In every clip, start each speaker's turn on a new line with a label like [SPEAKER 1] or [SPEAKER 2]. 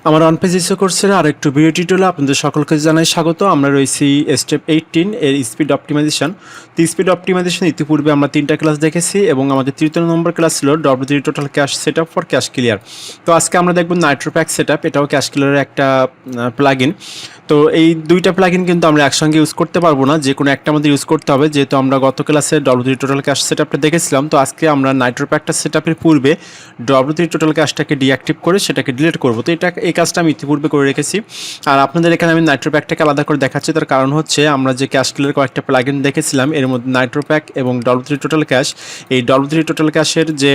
[SPEAKER 1] আমার অনপেজ ইস্যু কোর্সের আরেকটু ভিডিও টিউটোরিয়ালে আপনাদের সকলকে জানাই স্বাগত। আমরা রয়েছি স্টেপ 18 এর স্পিড অপটিমাইজেশন। তো স্পিড অপটিমাইজেশন ইতিপূর্বে আমরা 3টা ক্লাস দেখেছি এবং আমাদের তৃতীয় নম্বর ক্লাস ছিল W3 total cash setup for cash clear. তো আজকে আমরা দেখব নাইট্রোপ্যাক সেটআপ, এটাও ক্যাশ ক্লিয়ারের একটা প্লাগইন। তো এই দুইটা প্লাগইন কিন্তু আমরা একসঙ্গে ইউজ করতে পারবো না, যে কোনো একটা আমাদের ইউজ করতে হবে, যেহেতু আমরা গত ক্লাসে W3 টোটাল ক্যাশ সেটআপটা দেখেছিলাম। তো আজকে আমরা নাইট্রোপ্যাকটা সেটআপের পূর্বে W3 টোটাল ক্যাশটাকে ডিঅ্যাক্টিভ করে সেটাকে ডিলিট করবো। তো এই কাজটা আমি ইতিপূর্বে করে রেখেছি। আর আপনাদের এখানে আমি নাইট্রোপ্যাকটাকে আলাদা করে দেখাচ্ছি, তার কারণ হচ্ছে আমরা যে ক্যাশ ক্লিয়ার কয়েকটা প্লাগইন দেখেছিলাম এর মধ্যে নাইট্রোপ্যাক এবং W3 টোটাল ক্যাশ, এই W3 টোটাল ক্যাশের যে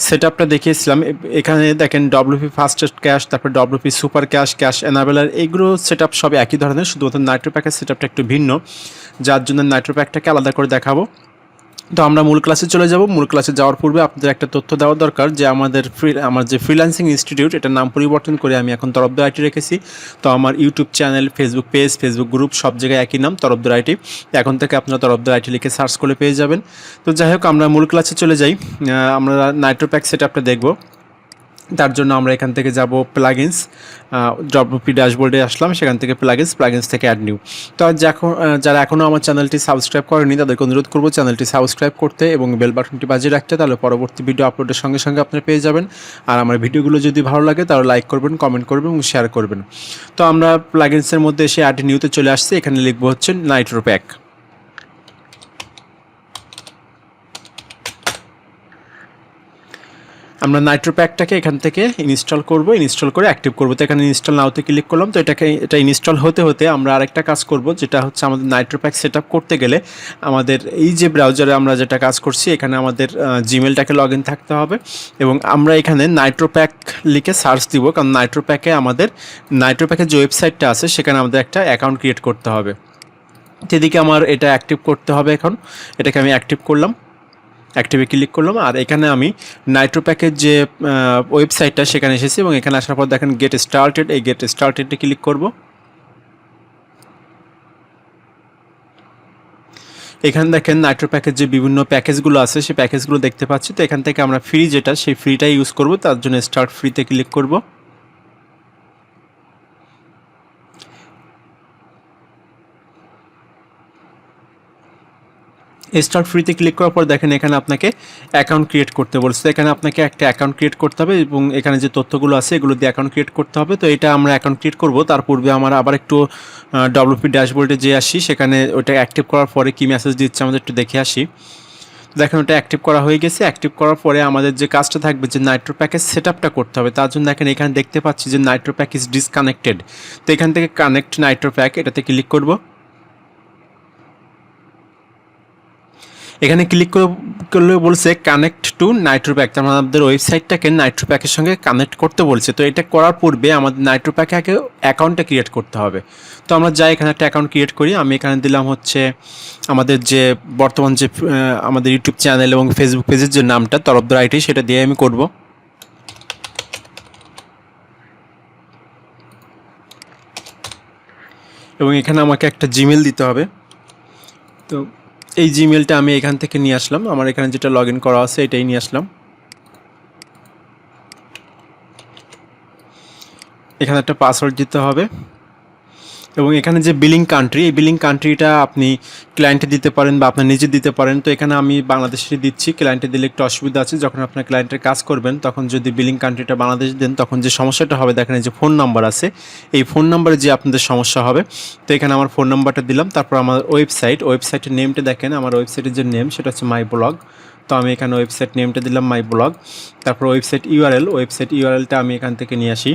[SPEAKER 1] সেটআপটা দেখিয়েছিলাম, এখানে দেখেন WP ফাস্টেস্ট ক্যাশ, তারপর WP সুপার ক্যাশ, ক্যাশ এনাবেলার, এইগুলো সেটআপ সব একই ধরনের, শুধুমাত্র নাইট্রোপ্যাকের সেটআপটা একটু ভিন্ন, যার জন্য নাইট্রোপ্যাকটাকে আলাদা করে দেখাবো। তো আমরা মূল ক্লাসে চলে যাব। মূল ক্লাসে যাওয়ার পূর্বে আপনাদের একটা তথ্য দেওয়া দরকার যে আমার যে ফ্রিল্যান্সিং ইনস্টিটিউট, এটার নাম পরিবর্তন করে আমি এখন তরফদার আইটি রেখেছি। তো আমার YouTube channel, Facebook page, Facebook group সব জায়গায় একই নাম, তরফদার আইটি। এখন থেকে আপনারা তরফদার আইটি লিখে সার্চ করে পেয়ে যাবেন। তো যাই হোক, আমরা মূল ক্লাসে চলে যাই। আমরা নাইট্রোপ্যাক সেটআপটা দেখব। তার জন্য আমরা এখান থেকে যাব প্লাগইনস, WP ড্যাশবোর্ডে আসলাম, সেখান থেকে প্লাগইনস থেকে অ্যাড নিউ। তো যারা এখনও আমার চ্যানেলটি সাবস্ক্রাইব করেনি তাদেরকে অনুরোধ করবো চ্যানেলটি সাবস্ক্রাইব করতে এবং বেল বাটনটি বাজিয়ে রাখতে, তাহলে পরবর্তী ভিডিও আপলোডের সঙ্গে সঙ্গে আপনারা পেয়ে যাবেন। আর আমার ভিডিওগুলো যদি ভালো লাগে তাহলে লাইক করবেন, কমেন্ট করবেন এবং শেয়ার করবেন। তো আমরা প্লাগইনসের মধ্যে এসে অ্যাড নিউতে চলে আসছি। এখানে লিখবো হচ্ছে নাইট্রোপ্যাক। আমরা নাইট্রোপ্যাকটাকে এখান থেকে ইনস্টল করব, ইনস্টল করে অ্যাক্টিভ করব। তো এখানে ইনস্টল নাওতে ক্লিক করলাম। তো এটা ইনস্টল হতে হতে আমরা আরেকটা কাজ করব, যেটা হচ্ছে আমাদের নাইট্রোপ্যাক সেটআপ করতে গেলে আমাদের এই যে ব্রাউজারে আমরা যেটা কাজ করছি, এখানে আমাদের জিমেলটাকে লগ ইন থাকতে হবে এবং আমরা এখানে নাইট্রোপ্যাক লিখে সার্চ দিব, কারণ নাইট্রোপ্যাকের যে ওয়েবসাইটটা আছে সেখানে আমাদের একটা অ্যাকাউন্ট ক্রিয়েট করতে হবে। সেদিকে আমার এটা অ্যাক্টিভ করতে হবে। এখন এটাকে আমি অ্যাক্টিভ করলাম, অ্যাক্টিভে ক্লিক করলাম। আর এখানে আমি নাইট্রোপ্যাকের যে ওয়েবসাইটটা সেখানে এসেছি এবং এখানে আসার পর দেখেন গেট স্টার্টেড, এই গেট স্টার্টেডে ক্লিক করব। এখানে দেখেন নাইট্রোপ্যাকের যে বিভিন্ন প্যাকেজগুলো আছে সেই প্যাকেজগুলো দেখতে পাচ্ছি। তো এখান থেকে আমরা ফ্রি যেটা, সেই ফ্রিটাই ইউজ করব। তার জন্য স্টার্ট ফ্রিতে ক্লিক করব। স্টার্ট ফ্রিতে ক্লিক করার পর দেখেন এখানে আপনাকে অ্যাকাউন্ট ক্রিয়েট করতে বলছে। এখানে আপনাকে একটা অ্যাকাউন্ট ক্রিয়েট করতে হবে এবং এখানে যে তথ্যগুলো আছে এগুলো দিয়ে অ্যাকাউন্ট ক্রিয়েট করতে হবে। তো এটা আমরা অ্যাকাউন্ট ক্রিয়েট করব। তার পূর্বে আমরা আবার একটু WP ড্যাশবোর্ডে যে আসি, সেখানে ওটা অ্যাক্টিভ করার পরে কী মেসেজ দিচ্ছে আমাদের একটু দেখে আসি। দেখেন ওটা অ্যাক্টিভ করা হয়ে গেছে। অ্যাক্টিভ করার পরে আমাদের যে কাজটা থাকবে, যে নাইট্রোপ্যাকের সেটআপটা করতে হবে, তার জন্য দেখেন এখানে দেখতে পাচ্ছি যে নাইট্রোপ্যাক ইজ ডিসকানেক্টেড। তো এখান থেকে কানেক্ট নাইট্রোপ্যাক, এটাতে ক্লিক করব। এখানে ক্লিক করলে বলছে কানেক্ট টু নাইট্রোপ্যাক, তার মানে আমাদের ওয়েবসাইটটাকে নাইট্রোপ্যাকের সঙ্গে কানেক্ট করতে বলছে। তো এটা করার পূর্বে আমাদের নাইট্রোপ্যাকে অ্যাকাউন্টটা ক্রিয়েট করতে হবে। তো আমরা যাই এখানে একটা অ্যাকাউন্ট ক্রিয়েট করি। আমি এখানে দিলাম হচ্ছে আমাদের যে বর্তমান যে আমাদের ইউটিউব চ্যানেল এবং ফেসবুক পেজের যে নামটা তরফদার আইটি, সেটা দিয়ে আমি করব। এবং এখানে আমাকে একটা জিমেল দিতে হবে। তো এই জিমেলটা আমি এখান থেকে নিয়ে আসলাম, আমার এখানে যেটা লগ ইন করা আছে এটাই নিয়ে আসলাম। এখানে একটা পাসওয়ার্ড দিতে হবে এবং এখানে যে বিলিং কান্ট্রি, এই বিলিং কান্ট্রিটা আপনি ক্লায়েন্টে দিতে পারেন বা আপনি নিজে দিতে পারেন। তো এখানে আমি বাংলাদেশে দিচ্ছি। ক্লায়েন্টে দিলে একটু অসুবিধা আছে, যখন আপনার ক্লায়েন্টের কাজ করবেন তখন যদি বিলিং কান্ট্রিটা বাংলাদেশ দেন তখন যে সমস্যাটা হবে, দেখেন এই যে ফোন নাম্বার আছে, এই ফোন নাম্বারে যে আপনাদের সমস্যা হবে। তো এখানে আমার ফোন নাম্বারটা দিলাম। তারপর আমার ওয়েবসাইটের নেমটা দেখেন, আমার ওয়েবসাইটের যে নেম সেটা হচ্ছে মাই ব্লগ। তো আমি এখানে ওয়েবসাইট নেমটা দিলাম মাই ব্লগ। তারপর ওয়েবসাইট ইউআরএলটা আমি এখান থেকে নিয়ে আসি।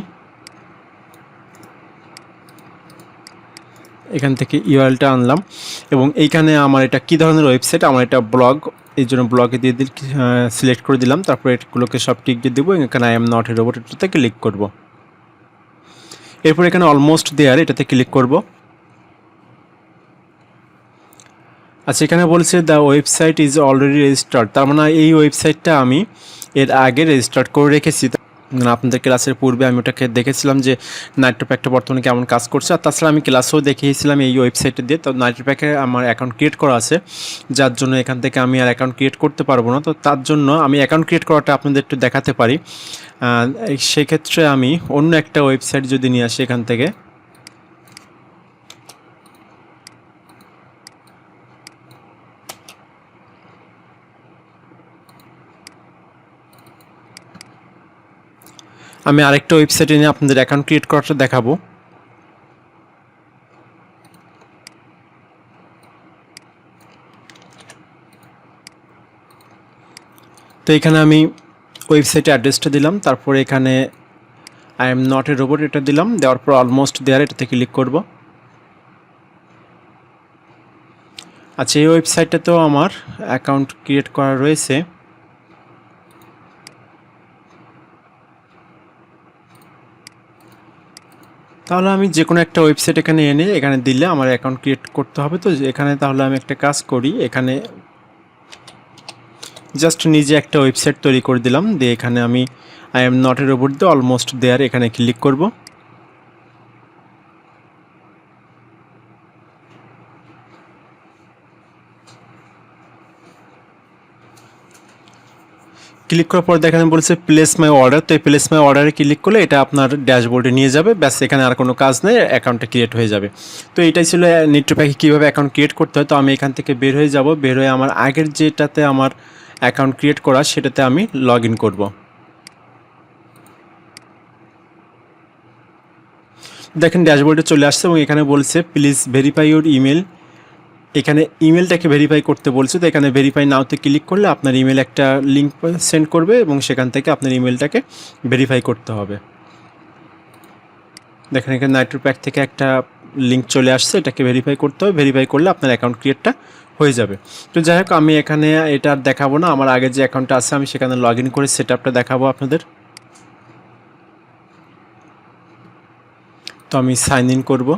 [SPEAKER 1] এখান থেকে ইউআরএলটা আনলাম এবং এইখানে আমার এটা কী ধরনের ওয়েবসাইট, আমার এটা ব্লগ, এই জন্য ব্লগে দিয়ে সিলেক্ট করে দিলাম। তারপরে এগুলোকে সব টিক দিয়ে দেবো। এখানে I am not a robot, এটাতে ক্লিক করব। এরপর এখানে অলমোস্ট দেয়ার, এটাতে ক্লিক করব। আচ্ছা, এখানে বলছে the website is already registered, তার মানে এই ওয়েবসাইটটা আমি এর আগে রেজিস্টার্ড করে রেখেছি। আপনাদের ক্লাসের পূর্বে আমি ওটাকে দেখেছিলাম যে নাইট্রোপ্যাকটা বর্তমানে কেমন কাজ করছে। আর তাছাড়া আমি ক্লাসেও দেখিয়েছিলাম এই ওয়েবসাইটে দিয়ে। তো নাইট্রোপ্যাকে আমার অ্যাকাউন্ট ক্রিয়েট করা আছে, যার জন্য এখান থেকে আমি আর অ্যাকাউন্ট ক্রিয়েট করতে পারবো না। তো তার জন্য আমি অ্যাকাউন্ট ক্রিয়েট করাটা আপনাদের একটু দেখাতে পারি। সেক্ষেত্রে আমি অন্য একটা ওয়েবসাইট যদি নিয়ে আসি এখান থেকে, আমি আরেকটা ওয়েবসাইটে নিয়ে আপনাদের অ্যাকাউন্ট ক্রিয়েট করাটা দেখাবো। তো এখানে আমি ওয়েবসাইটে অ্যাড্রেসটা দিলাম, তারপরে এখানে I am not a robot এটা দিলাম, দেওয়ার পর অলমোস্ট দেয়ার এটাতে ক্লিক করব। আচ্ছা, এই ওয়েবসাইটটাতেও আমার অ্যাকাউন্ট ক্রিয়েট করা রয়েছে। তাহলে আমি যে কোনো একটা ওয়েবসাইট এখানে এনে এখানে দিলে আমার অ্যাকাউন্ট ক্রিয়েট করতে হবে। তো এখানে তাহলে আমি একটা কাজ করি, এখানে জাস্ট নিজে একটা ওয়েবসাইট তৈরি করে দিলাম, দিয়ে এখানে আমি I am not a robot দিয়ে অলমোস্ট দেয়ার এখানে ক্লিক করব। ক্লিক করার পর দেখেন বলছে প্লেস মাই অর্ডার। তো এই প্লেস মাই অর্ডারে ক্লিক করলে এটা আপনার ড্যাশবোর্ডে নিয়ে যাবে, ব্যাস এখানে আর কোনো কাজ নেই, অ্যাকাউন্টটা ক্রিয়েট হয়ে যাবে। তো এটাই ছিল নিট্রোপ্যাকে কীভাবে অ্যাকাউন্ট ক্রিয়েট করতে হয়। তো আমি এখান থেকে বের হয়ে যাব, বের হয়ে আমার আগের যেটাতে আমার অ্যাকাউন্ট ক্রিয়েট করা সেটাতে আমি লগ ইন করবো। দেখেন ড্যাশবোর্ডে চলে আসছে এবং এখানে বলছে প্লিজ ভেরিফাই ইউর ইমেল। এখানে ইমেলটাকে ভেরিফাই করতে বলছে। তো এখানে ভেরিফাই নাওতে ক্লিক করলে আপনার ইমেল একটা লিঙ্ক সেন্ড করবে এবং সেখান থেকে আপনার ইমেলটাকে ভেরিফাই করতে হবে। দেখেন এখানে নাইট্রোপ্যাক থেকে একটা লিঙ্ক চলে আসছে, এটাকে ভেরিফাই করতে হবে। ভেরিফাই করলে আপনার অ্যাকাউন্ট ক্রিয়েটটা হয়ে যাবে। তো যাই হোক, আমি এখানে এটা আর দেখাবো না, আমার আগে যে অ্যাকাউন্টটা আছে আমি সেখানে লগ ইন করে সেট আপটা দেখাবো আপনাদের। তো আমি সাইন ইন করব।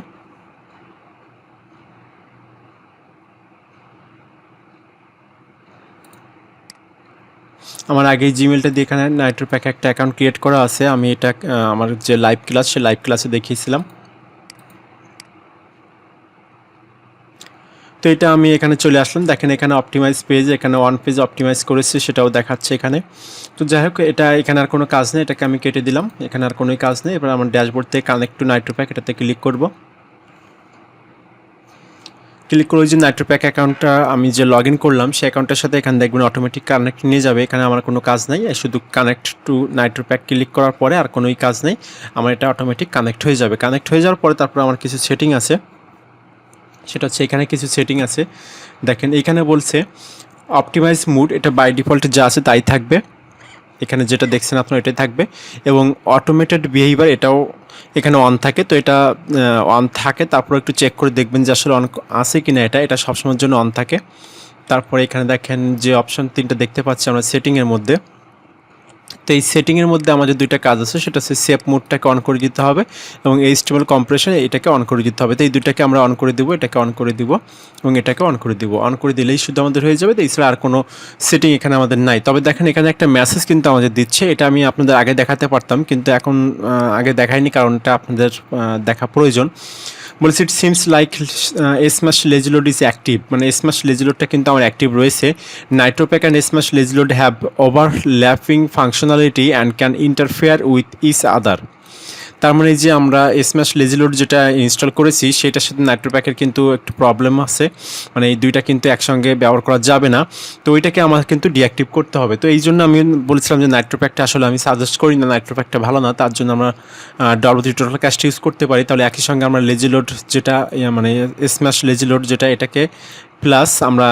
[SPEAKER 1] আমার আগেই জিমেলটা দিয়ে এখানে নাইট্রোপ্যাকে একটা অ্যাকাউন্ট ক্রিয়েট করা আছে। আমি এটা আমার যে লাইভ ক্লাস সে লাইভ ক্লাসে দেখিয়েছিলাম। তো এটা আমি এখানে চলে আসলাম, দেখেন এখানে অপটিমাইজ পেজ, এখানে ওয়ান পেজ অপটিমাইজ করেছে সেটাও দেখাচ্ছে এখানে। তো যাই হোক, এটা এখানে আর কোনো কাজ নেই, এটাকে আমি কেটে দিলাম, এখানে আর কোনো কাজ নেই। এবার আমার ড্যাশবোর্ড থেকে কানেক্ট টু নাইট্রোপ্যাক এটাতে ক্লিক করব। ক্লিক করে যে নাইট্রোপ্যাক অ্যাকাউন্টটা আমি যে লগ ইন করলাম সেই অ্যাকাউন্টের সাথে এখানে দেখবেন অটোমেটিক কানেক্ট নিয়ে যাবে। এখানে আমার কোনো কাজ নেই, শুধু কানেক্ট টু নাইট্রোপ্যাক ক্লিক করার পরে আর কোনোই কাজ নেই, আমার এটা অটোমেটিক কানেক্ট হয়ে যাবে। কানেক্ট হয়ে যাওয়ার পরে তারপর আমার কিছু সেটিং আছে, সেটা হচ্ছে এখানে কিছু সেটিং আছে। দেখেন এইখানে বলছে অপটিমাইজ মুড, এটা বাই ডিফল্টে যা আছে তাই থাকবে, এখানে যেটা দেখছেন আপনার এটাই থাকবে। এবং অটোমেটেড বিহেভিয়ার এটাও এখানে অন থাকে। তো এটা অন থাকে, তারপর একটু চেক করে দেখবেন যে আসলে অন আছে কি না। এটা সবসময়ের জন্য অন থাকে। তারপরে এখানে দেখেন যে অপশন তিনটা দেখতে পাচ্ছি আমরা সেটিংয়ের মধ্যে। তো এই সেটিংয়ের মধ্যে আমাদের দুইটা কাজ আছে, সেটা হচ্ছে সেভ মোডটাকে অন করে দিতে হবে এবং এইচটিএমএল কম্প্রেশন এটাকে অন করে দিতে হবে। তো এই দুইটাকে আমরা অন করে দিব, এটাকে অন করে দিব এবং এটাকে অন করে দিব। অন করে দিলেই শুধু আমাদের হয়ে যাবে। তো এছাড়া আর কোনো সেটিং এখানে আমাদের নাই। তবে দেখেন এখানে একটা মেসেজ কিন্তু আমাদের দিচ্ছে, এটা আমি আপনাদের আগে দেখাতে পারতাম কিন্তু এখন আগে দেখাইনি, কারণটা আপনাদের দেখা প্রয়োজন। বলছি it seems like smash lazy load is active, মানে স্ম্যাশ লেজি লোডটা কিন্তু আমার অ্যাক্টিভ রয়েছে। Nitropack and smash lazy load have overlapping functionality and can interfere with each other. তার মানে যে আমরা স্ম্যাশ লেজি লোড যেটা ইনস্টল করেছি সেটার সাথে নাইট্রোপ্যাকের কিন্তু একটু প্রবলেম আছে, মানে এই দুইটা কিন্তু একসঙ্গে ব্যবহার করা যাবে না। তো ওইটাকে আমার কিন্তু ডিঅ্যাক্টিভ করতে হবে। তো এই জন্য আমি বলছিলাম যে নাইট্রোপ্যাকটা আসলে আমি সাজেস্ট করি না, নাইট্রোপ্যাকটা ভালো না, তার জন্য আমরা WD টোটাল ক্যাশটা ইউজ করতে পারি। তাহলে একই সঙ্গে আমরা লেজি লোড যেটা মানে স্ম্যাশ লেজি লোড যেটা এটাকে প্লাস আমরা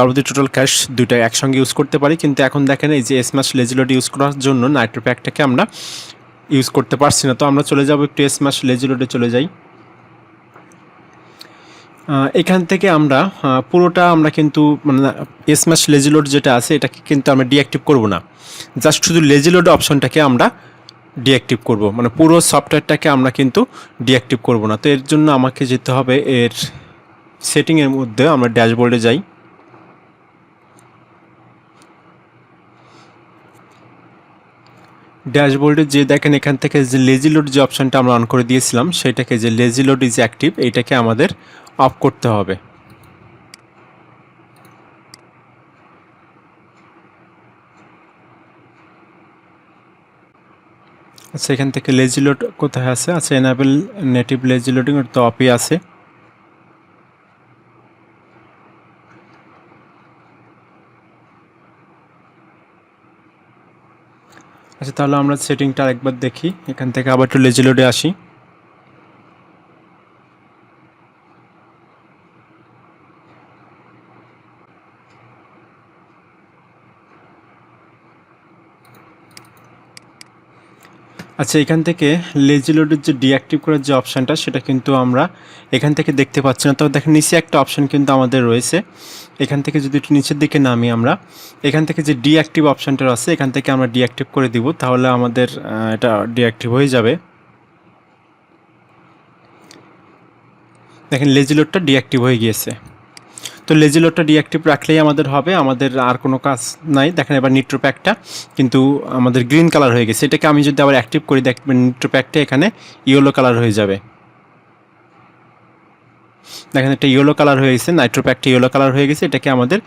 [SPEAKER 1] WD টোটাল ক্যাশ দুইটা একসঙ্গে ইউজ করতে পারি। কিন্তু এখন দেখেন এই যে স্ম্যাশ লেজি লোড ইউজ করার জন্য নাইট্রোপ্যাকটাকে আমরা ইউজ করতে পারছি না। তো আমরা চলে যাব একটু স্ম্যাশ লেজি লোডে চলে যাই। এখান থেকে আমরা পুরোটা আমরা কিন্তু মানে স্ম্যাশ লেজি লোড যেটা আছে এটাকে কিন্তু আমরা ডিঅ্যাক্টিভ করব না, জাস্ট শুধু লেজি লোড অপশনটাকে আমরা ডিঅ্যাক্টিভ করব, মানে পুরো সফটওয়্যারটাকে আমরা কিন্তু ডিঅ্যাক্টিভ করব না। তো এর জন্য আমাকে যেতে হবে এর সেটিংয়ের মধ্যে, আমরা ড্যাশবোর্ডে যাই। ড্যাশবোর্ডে যে দেখেন এখান থেকে যে লেজি লোড যে অপশানটা আমরা অন করে দিয়েছিলাম সেটাকে যে লেজি লোড ইজ অ্যাক্টিভ এইটাকে আমাদের অফ করতে হবে। আচ্ছা এখান থেকে লেজি লোড কোথায় আছে? আচ্ছা এনাবেল নেটিভ লেজি লোডিং ওটা তো অফই আছে। আচ্ছা তাহলে আমরা সেটিংটা আরেকবার দেখি, এখান থেকে আবার একটু লেজি লোডে আসি। আচ্ছা এখান থেকে লেজি লোডের যে ডিঅ্যাক্টিভ করার যে অপশানটা সেটা কিন্তু আমরা এখান থেকে দেখতে পাচ্ছি না। তবে দেখেন নিচে একটা অপশান কিন্তু আমাদের রয়েছে। এখান থেকে যদি একটু নিচের দিকে নামি আমরা, এখান থেকে যে ডিঅ্যাক্টিভ অপশানটা আছে এখান থেকে আমরা ডিঅ্যাক্টিভ করে দিব, তাহলে আমাদের এটা ডিঅ্যাক্টিভ হয়ে যাবে। দেখেন লেজি লোডটা ডিঅ্যাক্টিভ হয়ে গিয়েছে। তো লেজি লোডটা ডিঅ্যাক্টিভ রাখলেই আমাদের হবে, আমাদের আর কোনো কাজ নাই। দেখেন এবার নিট্রোপ্যাকটা কিন্তু আমাদের গ্রিন কালার হয়ে গেছে। এটাকে আমি যদি আবার অ্যাক্টিভ করি দেখবেন নিট্রোপ্যাকটা এখানে ইয়েলো কালার হয়ে যাবে। দেখেন একটা ইয়েলো কালার হয়ে গেছে, নাইট্রোপ্যাকটা ইয়েলো কালার হয়ে গেছে। এটাকে আমাদের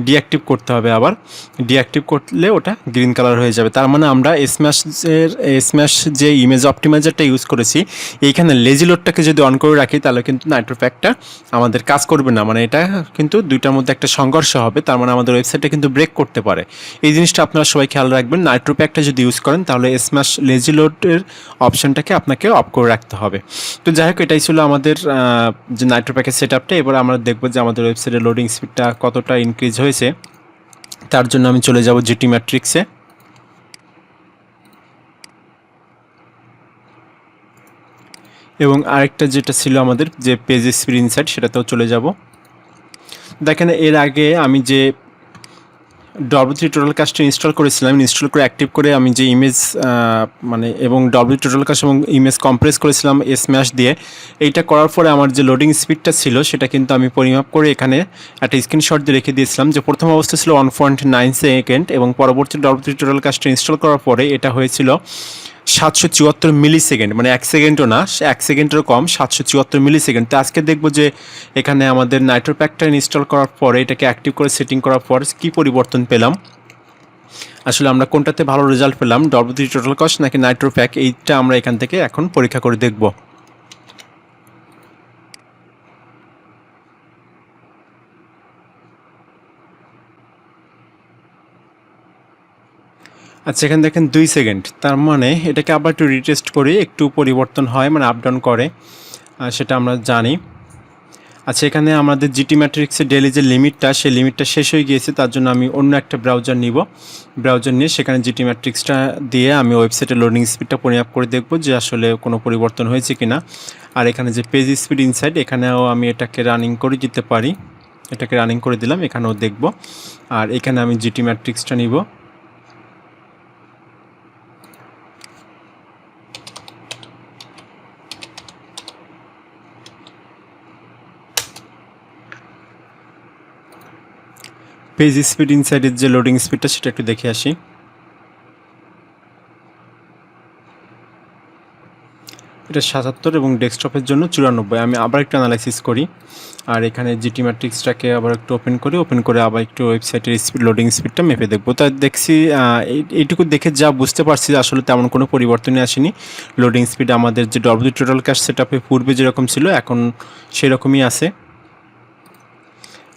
[SPEAKER 1] ডিঅ্যাক্টিভ করতে হবে, আবার ডিঅ্যাক্টিভ করলে ওটা গ্রিন কালার হয়ে যাবে। তার মানে আমরা স্ম্যাশ যে ইমেজ অপটিমাইজারটা ইউজ করেছি এইখানে লেজি লোডটাকে যদি অন করে রাখি তাহলে কিন্তু নাইট্রোপ্যাকটা আমাদের কাজ করবে না। মানে এটা কিন্তু দুইটার মধ্যে একটা সংঘর্ষ হবে, তার মানে আমাদের ওয়েবসাইটটা কিন্তু ব্রেক করতে পারে। এই জিনিসটা আপনারা সবাই খেয়াল রাখবেন। নাইট্রোপ্যাকটা যদি ইউজ করেন তাহলে স্ম্যাশ লেজি লোডের অপশনটাকে আপনাকে অফ করে রাখতে হবে। তো যাই হোক এটাই ছিল আমাদের যে নাইট্রোপ্যাকের সেটআপটা। এবার আমরা দেখব যে আমাদের ওয়েবসাইটের লোডিং স্পিডটা কতটা ইনক্রিজ হয়েছে। তার জন্য আমি চলে যাব জিটি ম্যাট্রিক্সে এবং আরেকটা যেটা ছিল আমাদের যে পেজ স্পিড ইনসাইট সেটাতেও চলে যাব। দেখেন এর আগে আমি যে W3 টোটাল কাস্টটা ইনস্টল করেছিলাম, ইনস্টল করে অ্যাক্টিভ করে আমি যে ইমেজ মানে এবং W টোটাল কাস্ট এবং ইমেজ কম্প্রেস করেছিলাম স্ম্যাশ দিয়ে, এইটা করার পরে আমার যে লোডিং স্পিডটা ছিল সেটা কিন্তু আমি পরিমাপ করে এখানে একটা স্ক্রিনশট দিয়ে রেখে দিয়েছিলাম। যে প্রথম অবস্থা ছিল 1.9 সেকেন্ড এবং পরবর্তী W3 টোটাল কাস্টটা ইনস্টল করার পরে এটা হয়েছিল 774 মিলি সেকেন্ড, মানে 1 সেকেন্ডও না, 1 সেকেন্ডেরও কম, 774 মিলি সেকেন্ড। তো আজকে দেখবো যে এখানে আমাদের নাইট্রোপ্যাকটা ইনস্টল করার পরে এটাকে অ্যাক্টিভ করে সেটিং করার পর কী পরিবর্তন পেলাম, আসলে আমরা কোনটাতে ভালো রেজাল্ট পেলাম, W3 টোটাল কস্ট নাকি নাইট্রোপ্যাক, এইটা আমরা এখান থেকে এখন পরীক্ষা করে দেখব। আচ্ছা এখানে দেখেন 2 সেকেন্ড, তার মানে এটাকে আবার একটু রিটেস্ট করি, একটু পরিবর্তন হয়, মানে আপ ডাউন করে, সেটা আমরা জানি। আচ্ছা এখানে আমাদের জিটি ম্যাট্রিক্সের ডেইলি যে লিমিটটা সেই লিমিটটা শেষ হয়ে গিয়েছে, তার জন্য আমি অন্য একটা ব্রাউজার নিব। ব্রাউজার নিয়ে সেখানে জিটি ম্যাট্রিক্সটা দিয়ে আমি ওয়েবসাইটের লোডিং স্পিডটা পরিমাপ করে দেখব যে আসলে কোনো পরিবর্তন হয়েছে কিনা। আর এখানে যে পেজ স্পিড ইনসাইড এখানেও আমি এটাকে রানিং করে দিতে পারি, এটাকে রানিং করে দিলাম, এখানেও দেখব। আর এখানে আমি জিটি ম্যাট্রিক্সটা নিব। পেজ স্পিড ইনসাইডের যে লোডিং স্পিডটা সেটা একটু দেখে আসি। এটা 77 এবং ডেস্কটপের জন্য 94। আমি আবার একটু অ্যানালাইসিস করি আর এখানে জিটি ম্যাট্রিক্সটাকে আবার একটু ওপেন করে আবার একটু ওয়েবসাইটের স্পিড লোডিং স্পিডটা মেপে দেখবো। তাই দেখছি এইটুকু দেখে যা বুঝতে পারছি আসলে তেমন কোনো পরিবর্তনই আসেনি। লোডিং স্পিড আমাদের যে W টোটাল ক্যাশ সেটআপে পূর্বে যেরকম ছিল এখন সেরকমই আছে।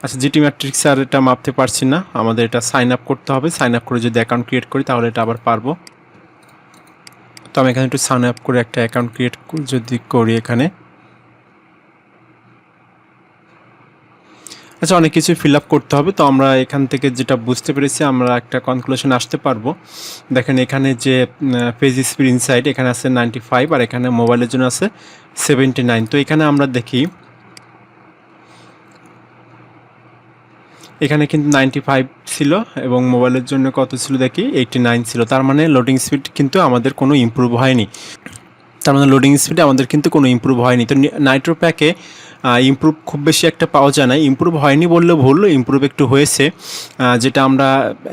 [SPEAKER 1] আচ্ছা জিটি ম্যাট্রিক্স আর এটা মাপতে পারছি না, আমাদের এটা সাইন আপ করতে হবে। সাইন আপ করে যদি অ্যাকাউন্ট ক্রিয়েট করি তাহলে এটা আবার পারবো। তো আমি এখানে একটু সাইন আপ করে একটা অ্যাকাউন্ট ক্রিয়েট যদি করি এখানে, আচ্ছা অনেক কিছু ফিল আপ করতে হবে। তো আমরা এখান থেকে যেটা বুঝতে পেরেছি আমরা একটা কনক্লুশন আসতে পারবো। দেখেন এখানে যে পেজ স্পিড ইনসাইড এখানে আছে 95 আর এখানে মোবাইলের জন্য আছে 79। তো এখানে আমরা দেখি এখানে কিন্তু 95 ছিল এবং মোবাইলের জন্য কত ছিল দেখি 89 ছিল। তার মানে লোডিং স্পিড কিন্তু আমাদের কোনো ইমপ্রুভ হয়নি, তার মানে লোডিং স্পিডে আমাদের কিন্তু কোনো ইমপ্রুভ হয়নি। তো নাইট্রোপ্যাকে ইমপ্রুভ খুব বেশি একটা পাওয়া যায় না। ইমপ্রুভ হয়নি বললে ভুল, ইমপ্রুভ একটু হয়েছে, যেটা আমরা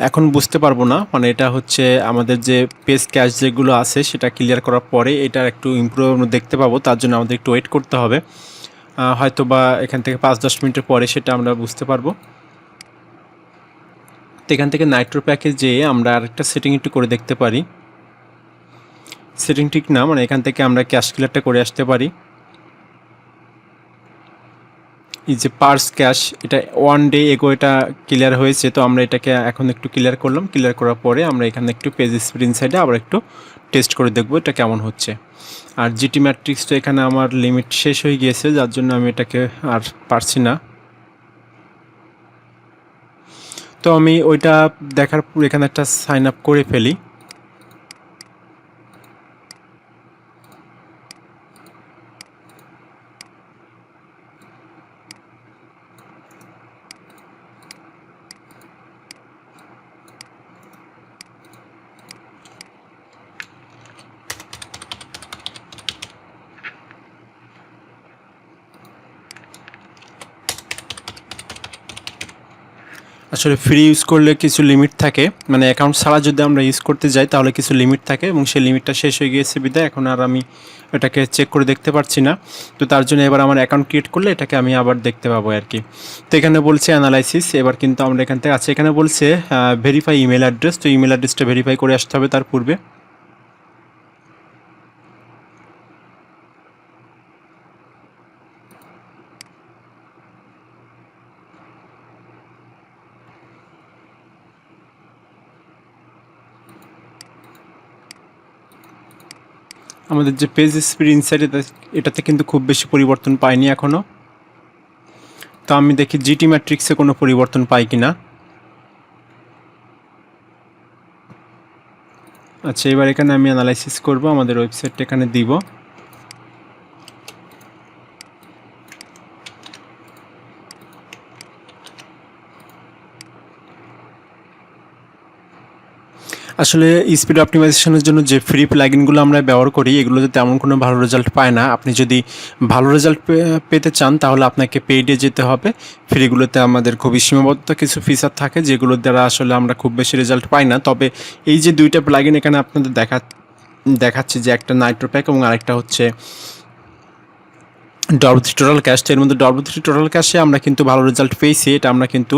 [SPEAKER 1] এখন বুঝতে পারবো না। মানে এটা হচ্ছে আমাদের যে পেজ ক্যাশ যেগুলো আছে সেটা ক্লিয়ার করার পরে এটা একটু ইমপ্রুভ আমরা দেখতে পাবো, তার জন্য আমাদের একটু ওয়েট করতে হবে। হয়তো বা এখান থেকে 5-10 মিনিটের পরে সেটা আমরা বুঝতে পারবো। তো এখান থেকে NitroPack-এ যেয়ে আমরা আরেকটা সেটিং একটু করে দেখতে পারি। সেটিং ঠিক না, মানে এখান থেকে আমরা ক্যাশ ক্লিয়ারটা করে আসতে পারি। এই যে পার্স ক্যাশ, এটা 1 ডে এগো এটা ক্লিয়ার হয়েছে, তো আমরা এটাকে এখন একটু ক্লিয়ার করলাম। ক্লিয়ার করার পরে আমরা এখানে একটু পেজ স্পিড ইনসাইডে আবার একটু টেস্ট করে দেখবো এটা কেমন হচ্ছে। আর জিটি ম্যাট্রিক্স তো এখানে আমার লিমিট শেষ হয়ে গিয়েছে, যার জন্য আমি এটাকে আর পারছি না। তো আমি ওইটা দেখার পর এখানে একটা সাইন আপ করে ফেলি। আসলে ফ্রি ইউজ করলে কিছু লিমিট থাকে, মানে অ্যাকাউন্ট ছাড়া যদি আমরা ইউজ করতে যাই তাহলে কিছু লিমিট থাকে, এবং সেই লিমিটটা শেষ হয়ে গিয়েছে বিধায় এখন আর আমি এটাকে চেক করে দেখতে পারছি না। তো তার জন্য এবার আমার অ্যাকাউন্ট ক্রিয়েট করলে এটাকে আমি আবার দেখতে পাবো আর কি। তো এখানে বলছে অ্যানালাইসিস, এবার কিন্তু আমরা এখান থেকে আছে, এখানে বলছে ভেরিফাই ইমেল অ্যাড্রেস। তো ইমেল অ্যাড্রেসটা ভেরিফাই করে আসতে হবে তার পূর্বে। আমাদের যে পেজ স্পিড ইনসাইড এটাতে কিন্তু খুব বেশি পরিবর্তন পাইনি এখনও। তো আমি দেখি জিটি ম্যাট্রিক্সে কোনো পরিবর্তন পাই কি না। আচ্ছা, এবার এখানে আমি অ্যানালাইসিস করব, আমাদের ওয়েবসাইটটা এখানে দিব। আসলে স্পিড অপটিমাইজেশনের জন্য যে ফ্রি প্লাগইনগুলো আমরা ব্যবহার করি এগুলোতে তেমন কোনো ভালো রেজাল্ট পায় না। আপনি যদি ভালো রেজাল্ট পেতে চান তাহলে আপনাকে পেইডে যেতে হবে। ফ্রিগুলোতে আমাদের খুবই সীমাবদ্ধ কিছু ফিচার থাকে যেগুলোর দ্বারা আসলে আমরা খুব বেশি রেজাল্ট পাই না। তবে এই যে দুইটা প্লাগইন এখানে আপনাদের দেখাচ্ছে, যে একটা NitroPack এবং আরেকটা হচ্ছে W3 টোটাল ক্যাশ। এর মধ্যে W3 টোটাল ক্যাশে আমরা কিন্তু ভালো রেজাল্ট পেয়েছি, এটা আমরা কিন্তু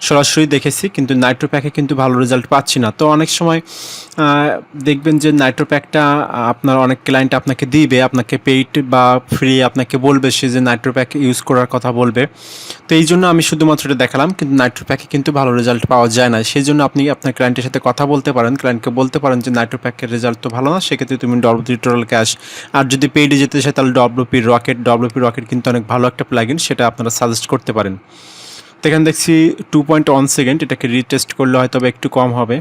[SPEAKER 1] সরাসরি দেখেছি, কিন্তু NitroPack-এ কিন্তু ভালো রেজাল্ট পাচ্ছি না। তো অনেক সময় দেখবেন যে NitroPack-টা আপনার অনেক ক্লায়েন্ট আপনাকে দিবে, আপনাকে পেইড বা ফ্রি আপনাকে বলবে সে যে NitroPack ইউজ করার কথা বলবে। তো এই জন্য আমি শুধুমাত্র এটা দেখালাম, কিন্তু NitroPack-এ কিন্তু ভালো রেজাল্ট পাওয়া যায় না। সেই জন্য আপনি আপনার ক্লায়েন্টের সাথে কথা বলতে পারেন, ক্লায়েন্টকে বলতে পারেন যে NitroPack-এর রেজাল্ট তো ভালো না, সেক্ষেত্রে তুমি W3 টোটাল ক্যাশ, আর যদি পেইডে যেতে চাই তাহলে WP রকেট কিন্তু অনেক ভালো একটা প্লাগইন, সেটা আপনারা সাজেস্ট করতে পারেন। তো এখানে দেখছি 2.1 সেকেন্ড, এটাকে রিটেস্ট করলে হয়তো একটু কম হবে।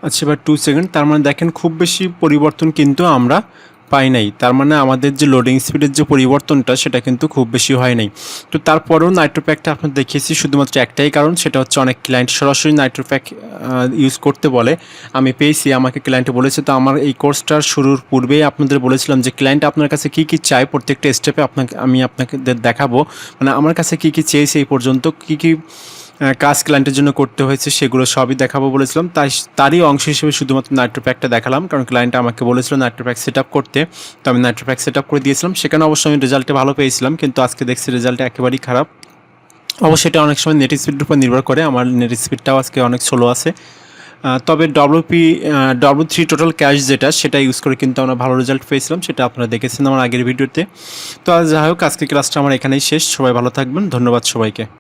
[SPEAKER 1] আচ্ছা, এবার 2 সেকেন্ড, তার মানে দেখেন খুব বেশি পরিবর্তন কিন্তু আমরা পাই নাই। তার মানে আমাদের যে লোডিং স্পিডের যে পরিবর্তনটা সেটা কিন্তু খুব বেশি হয় নাই। তো তারপরেও NitroPack-টা আপনার দেখিয়েছি শুধুমাত্র একটাই কারণ, সেটা হচ্ছে অনেক ক্লায়েন্ট সরাসরি NitroPack ইউজ করতে বলে। আমি পেয়েছি, আমাকে ক্লায়েন্টে বলেছে। তো আমার এই কোর্সটার শুরুর পূর্বেই আপনাদের বলেছিলাম যে ক্লায়েন্ট আপনার কাছে কী কী চায় প্রত্যেকটা স্টেপে আমি আপনাকে দেখাবো, মানে আমার কাছে কী কী চেয়েছে এই পর্যন্ত, কী কী কাজ ক্লায়েন্টের জন্য করতে হয়েছে সেগুলো সবই দেখাবো বলেছিলাম। তারই অংশ হিসেবে শুধুমাত্র NitroPack-টা দেখালাম, কারণ ক্লায়েন্ট আমাকে বলেছিল NitroPack সেট আপ করতে। তো আমি NitroPack সেট আপ করে দিয়েছিলাম, সেখানে অবশ্যই আমি রেজাল্টে ভালো পেয়েছিলাম, কিন্তু আজকে দেখছি রেজাল্টটা একেবারেই খারাপ। অবশ্যই এটা অনেক সময় নেট স্পিডের উপর নির্ভর করে, আমার নেট স্পিডটাও আজকে অনেক স্লো আছে। তবে W3 টোটাল ক্যাশ যেটা, সেটা ইউজ করে কিন্তু আমরা ভালো রেজাল্ট পেয়েছিলাম, সেটা আপনারা দেখেছেন আমার আগের ভিডিওতে। তো যাই হোক, আজকে ক্লাসটা আমার এখানেই শেষ। সবাই ভালো থাকবেন, ধন্যবাদ সবাইকে।